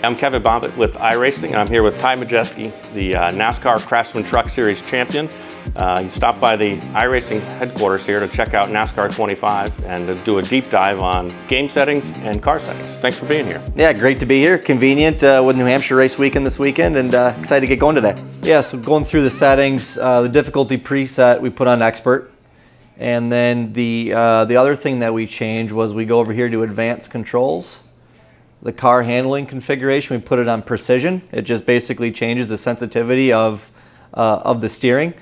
I'm Kevin Bobbitt with iRacing. I'm here with Ty Majeski, the NASCAR Craftsman Truck Series champion. He stopped by the iRacing headquarters here to check out NASCAR 25 and to do a deep dive on game settings and car settings. Thanks for being here. Yeah, great to be here. Convenient with New Hampshire race weekend this weekend, and excited to get going today. Yeah, so going through the settings, the difficulty preset we put on Expert. And then the other thing that we changed was we go over here to Advanced Controls. The car handling configuration, we put it on Precision. It just basically changes the sensitivity of the steering.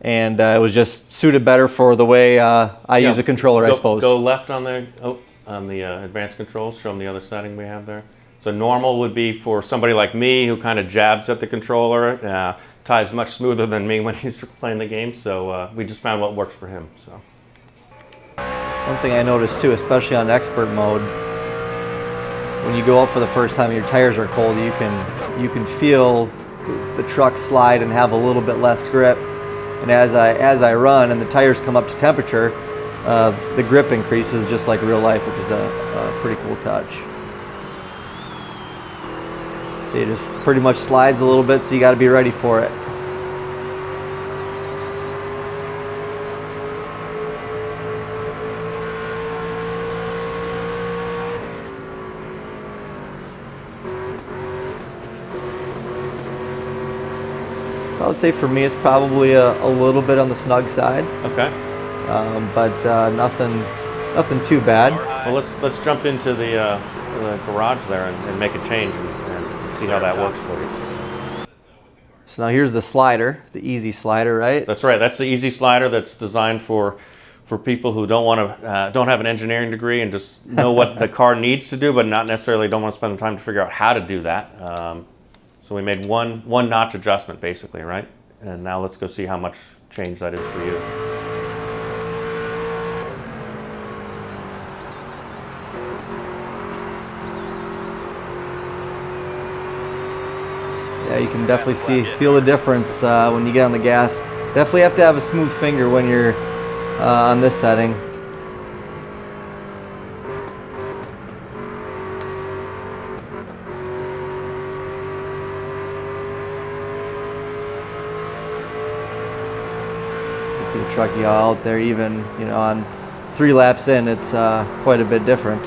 And it was just suited better for the way I use a controller, I suppose. Go left on the Advanced Controls, show them the other setting we have there. So normal would be for somebody like me who kind of jabs at the controller. Ty's much smoother than me when he's playing the game, so we just found what works for him. So one thing I noticed too, especially on Expert mode, when you go out for the first time and your tires are cold, you can feel the truck slide and have a little bit less grip. And as I run and the tires come up to temperature, the grip increases just like real life, which is a pretty cool touch. See, it just pretty much slides a little bit, so you got to be ready for it. So I would say for me, it's probably a little bit on the snug side. Okay. But nothing too bad. Well, let's jump into the garage there and make a change and see how that works for you. So now here's the slider, the easy slider, right? That's right. That's the easy slider that's designed for people who don't have an engineering degree and just know what the car needs to do, but not necessarily don't want to spend the time to figure out how to do that. So we made one notch adjustment basically, right? And now let's go see how much change that is for you. Yeah, you can definitely feel the difference when you get on the gas. Definitely have to have a smooth finger when you're on this setting. You see the truck out there, even on 3 laps in, it's quite a bit different.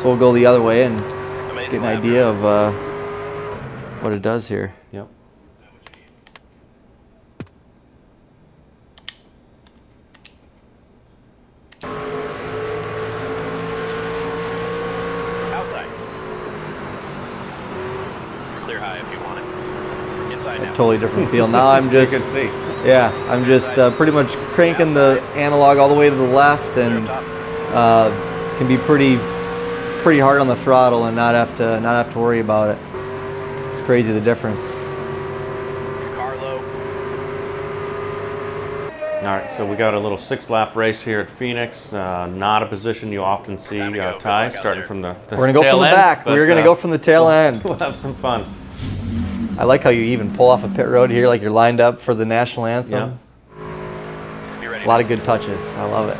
So we'll go the other way and get an idea of what it does here. Yep. Outside. Clear high if you want it. Inside now. Totally different feel. Now I'm just You can see. Yeah, I'm just pretty much cranking the analog all the way to the left, and can be pretty hard on the throttle and not have to worry about it. It's crazy the difference. Car low. All right, so we got a little 6-lap race here at Phoenix. Not a position you often see, Ty, starting from the We're gonna go from the back. We're gonna go from the tail end. We'll have some fun. I like how you even pull off a pit road here, like you're lined up for the national anthem. Yeah. Be ready. A lot of good touches. I love it.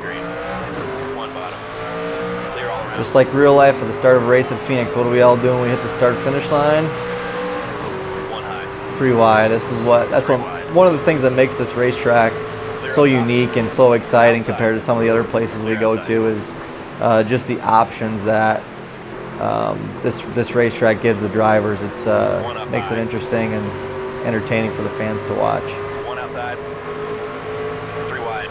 Green. One bottom. Clear all around. Just like real life at the start of a race at Phoenix, what do we all do when we hit the start-finish line? One high. 3 wide. That's one of the things that makes this racetrack so unique and so exciting compared to some of the other places we go to is just the options that this racetrack gives the drivers. It's makes it interesting and entertaining for the fans to watch. One outside. 3 wide.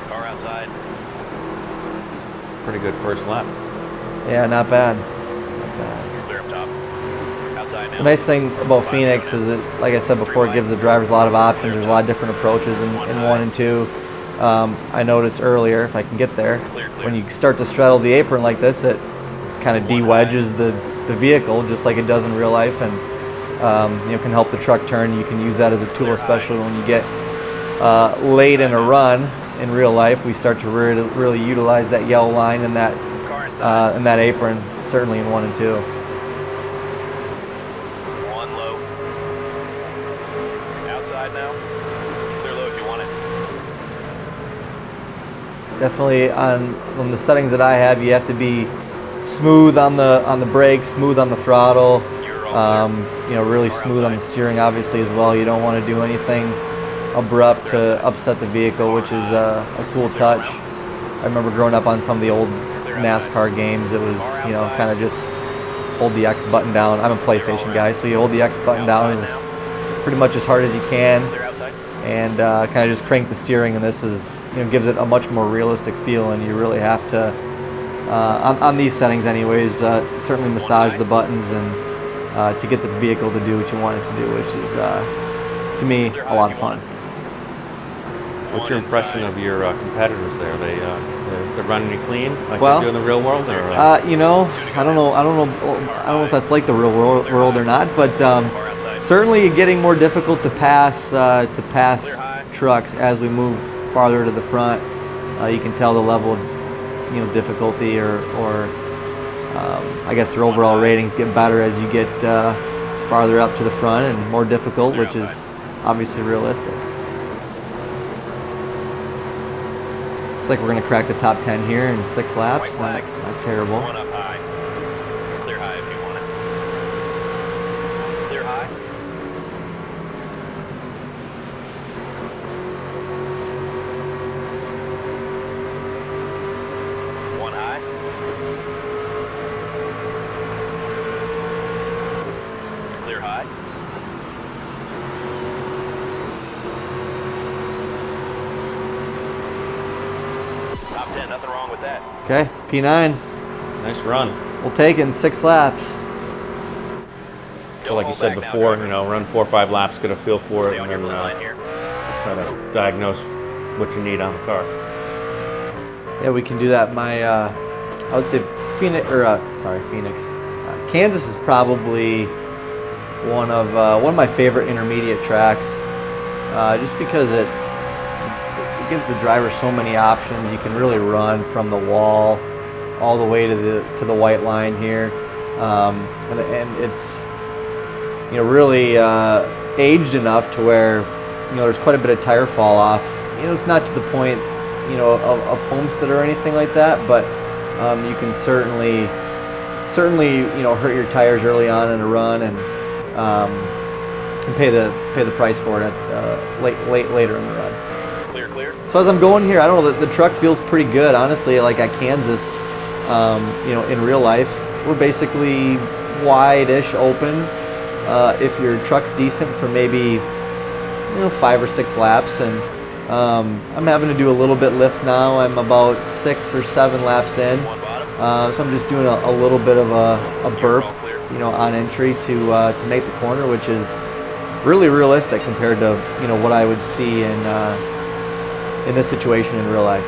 Car outside. Pretty good first lap. Yeah, not bad. Not bad. Clear up top. Outside now. The nice thing about Phoenix is it, like I said before, it gives the drivers a lot of options. There's a lot of different approaches in 1 and 2. I noticed earlier, if I can get there, when you start to straddle the apron like this, it kind of de-wedges the vehicle just like it does in real life, and can help the truck turn. You can use that as a tool, especially when you get late in a run in real life. We start to really utilize that yellow line and that apron, certainly in 1 and 2. One low. Outside now. Clear low if you want it. Definitely on the settings that I have, you have to be smooth on the brakes, smooth on the throttle, you know, really smooth on the steering obviously as well. You don't want to do anything abrupt to upset the vehicle, which is a cool touch. I remember growing up on some of the old NASCAR games, it was, you know, kind of just hold the X button down. I'm a PlayStation guy, so you hold the X button down as pretty much as hard as you can, and kind of just crank the steering. And this is, you know, gives it a much more realistic feel. And you really have to, on these settings, anyways, certainly massage the buttons and to get the vehicle to do what you want it to do, which is, to me, a lot of fun. What's your impression of your competitors there? They're running you clean like Well, they do in the real world, or you know, I don't know if that's like the real world or not, but certainly getting more difficult to pass trucks as we move farther to the front. You can tell the level of, you know, difficulty, or I guess their overall ratings get better as you get farther up to the front and more difficult, which is obviously realistic. Looks like we're going to crack the top 10 here in 6 laps. Not terrible. One up high. Clear high if you want it. Clear high. One high. Clear high. Top 10, nothing wrong with that. Okay, P9. nice run. We'll take it in 6 laps. So like you said before, you know, run 4 or 5 laps, get a feel for it, Stay on and your then blue line here. try to diagnose what you need on the car. Yeah, we can do that. I would say Phoenix. Kansas is probably one of my favorite intermediate tracks, just because it gives the driver so many options. You can really run from the wall all the way to the white line here, and it's, you know, really aged enough to where, you know, there's quite a bit of tire fall off. You know, it's not to the point, you know, of Homestead or anything like that, but you can certainly, you know, hurt your tires early on in a run, and pay the price for it at later in the run. Clear. So as I'm going here, I don't know, the truck feels pretty good, honestly. Like at Kansas, you know, in real life, we're basically wide-ish open. If your truck's decent for maybe, you know, 5 or 6 laps, and I'm having to do a little bit lift now. I'm about 6 or 7 laps in, One bottom. so I'm just doing a little bit of a burp, you know, on entry to make the corner, which is really realistic compared to, you know, what I would see in this situation in real life.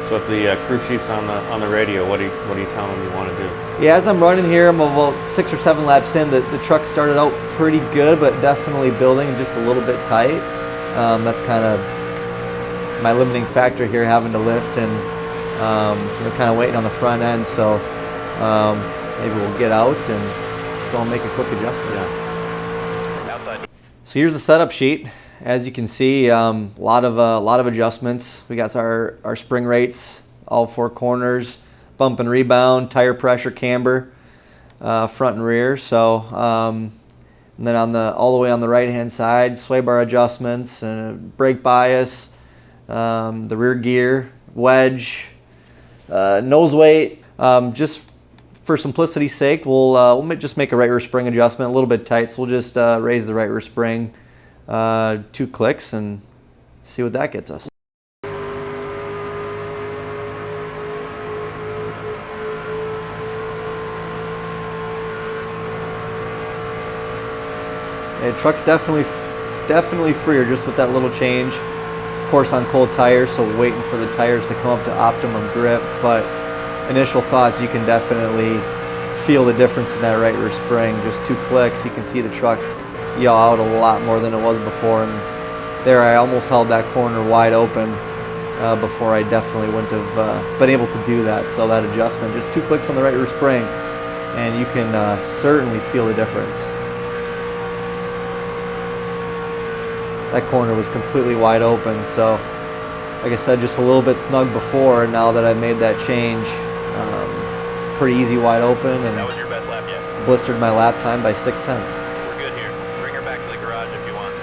So if the crew chief's on the radio, what do you tell them you want to do? Yeah, as I'm running here, I'm about 6 or 7 laps in. The truck started out pretty good, but definitely building just a little bit tight. That's kind of my limiting factor here, having to lift and you know, kind of waiting on the front end. So maybe we'll get out and go and make a quick adjustment. Outside. So here's the setup sheet. As you can see, a lot of adjustments. We got our spring rates, all 4 corners, bump and rebound, tire pressure, camber, front and rear. So, and then all the way on the right-hand side, sway bar adjustments, brake bias, the rear gear, wedge, nose weight. Just for simplicity's sake, we'll just make a right rear spring adjustment, a little bit tight. So we'll just raise the right rear spring 2 clicks and see what that gets us. The truck's definitely freer just with that little change. Of course, on cold tires, so waiting for the tires to come up to optimum grip. But initial thoughts, you can definitely feel the difference in that right rear spring. Just 2 clicks, you can see the truck yaw out a lot more than it was before. And there, I almost held that corner wide open before. I definitely wouldn't have been able to do that. So that adjustment, just 2 clicks on the right rear spring, and you can certainly feel the difference. That corner was completely wide open, so like I said, just a little bit snug before. Now that I've made that change, pretty easy wide open, That and was your best lap yet. blistered my lap time by 0.6. We're good here. Bring her back to the garage if you want.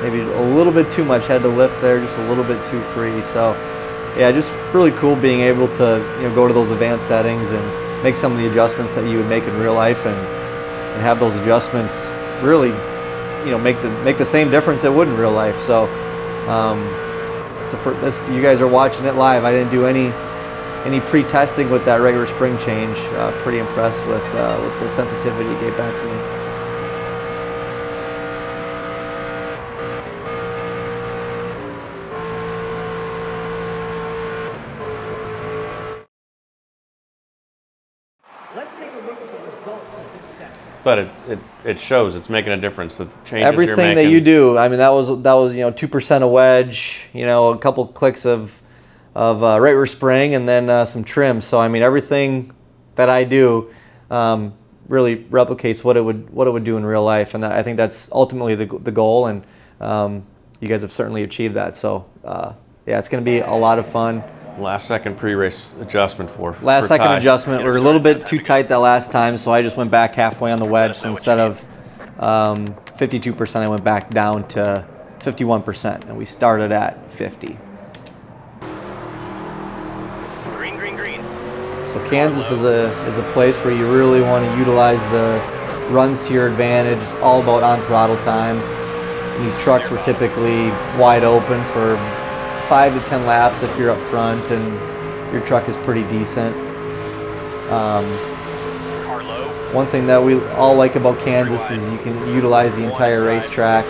Maybe a little bit too much, had to lift there, just a little bit too free. So yeah, just really cool being able to, you know, go to those advanced settings and make some of the adjustments that you would make in real life, and have those adjustments really, you know, make the same difference it would in real life. So you guys are watching it live. I didn't do any pre-testing with that regular spring change. Pretty impressed with the sensitivity it gave back to me. But it shows it's making a difference. The changes Everything you're making. that you do, I mean, that was 2% a wedge, a couple clicks of right rear spring, and then some trim. So I mean, everything that I do really replicates what it would do in real life, and I think that's ultimately the goal. And you guys have certainly achieved that. So yeah, it's going to be a lot of fun. Last second pre-race adjustment for Last second Ty. adjustment. We were a little bit too tight that last time, so I just went back halfway on the wedge. So instead of 52%, I went back down to 51%, and we started at 50. Green, green, green. So Kansas is a place where you really want to utilize the runs to your advantage. It's all about on throttle time. These trucks were typically wide open for 5 to 10 laps if you're up front and your truck is pretty decent. One thing that we all like about Kansas is you can utilize the entire racetrack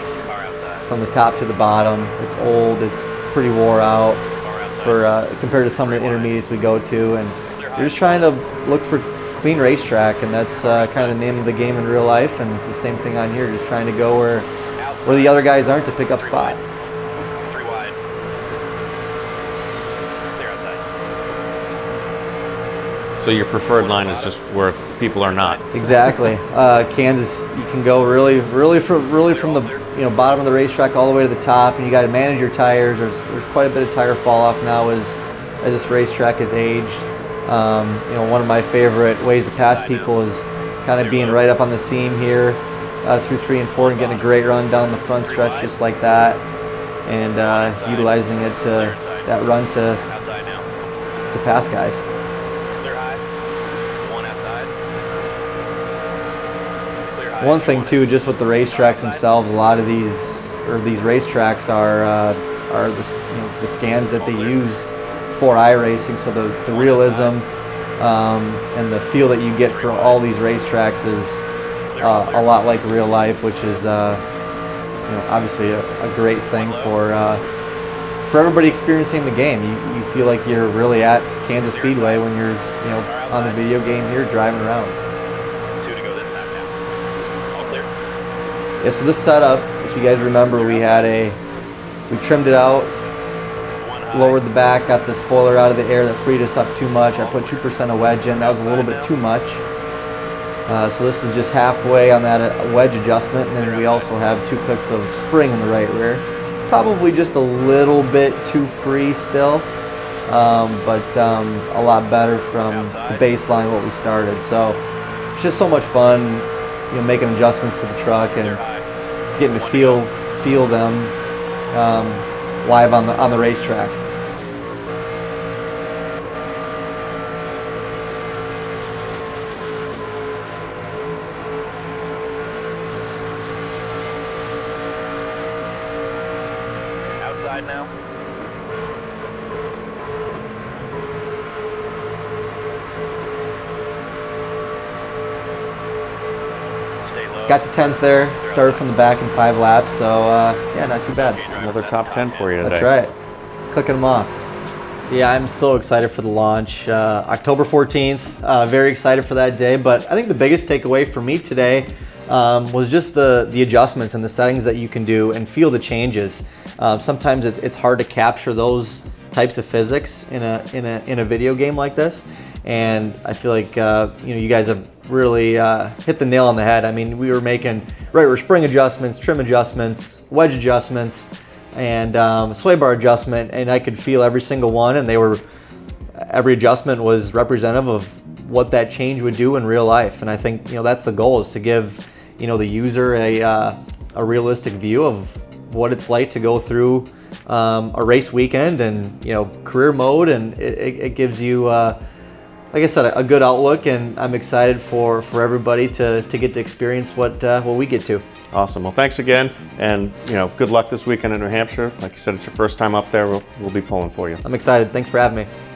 from the top to the bottom. It's old, it's pretty wore out compared to some of the intermediates we go to, and you're just trying to look for clean racetrack, and that's kind of the name of the game in real life, and it's the same thing on here, just trying to go where the other guys aren't to pick up spots. So your preferred line is just where people are not. Exactly. Kansas, you can go really from the bottom of the racetrack all the way to the top, and you got to manage your tires. There's quite a bit of tire fall off now as this racetrack has aged. One of my favorite ways to pass people is kind of being right up on the seam here through 3 and 4 and getting a great run down the front stretch just like that, and utilizing it to that run to pass guys. One thing too, just with the racetracks themselves, a lot of these racetracks are the scans that they used for iRacing. So the realism and the feel that you get from all these racetracks is a lot like real life, which is obviously a great thing for everybody experiencing the game. You feel like you're really at Kansas Speedway when you're on the video game here driving around. Yeah, so this setup, if you guys remember, we trimmed it out, lowered the back, got the spoiler out of the air that freed us up too much. I put 2% of wedge in, that was a little bit too much. So this is just halfway on that wedge adjustment, and then we also have 2 clicks of spring in the right rear. Probably just a little bit too free still, but a lot better from the baseline what we started. So it's just so much fun, making adjustments to the truck and getting to feel them live on the racetrack. Outside now. Got to 10th there, started from the back in 5 laps, so yeah, not too bad. Another top 10 for you today. That's right, clicking them off. Yeah, I'm so excited for the launch. October 14th, very excited for that day, but I think the biggest takeaway for me today was just the adjustments and the settings that you can do and feel the changes. Sometimes it's hard to capture those types of physics in a video game like this, and I feel like you guys have really hit the nail on the head. I mean, we were making right rear spring adjustments, trim adjustments, wedge adjustments, and sway bar adjustment, and I could feel every single one, and every adjustment was representative of what that change would do in real life. And I think that's the goal, is to give the user a realistic view of what it's like to go through a race weekend and career mode, and it gives you like I said, a good outlook, and I'm excited for everybody to get to experience what we get to. Awesome. Well, thanks again, and good luck this weekend in New Hampshire. Like you said, it's your first time up there. We'll be pulling for you. I'm excited. Thanks for having me.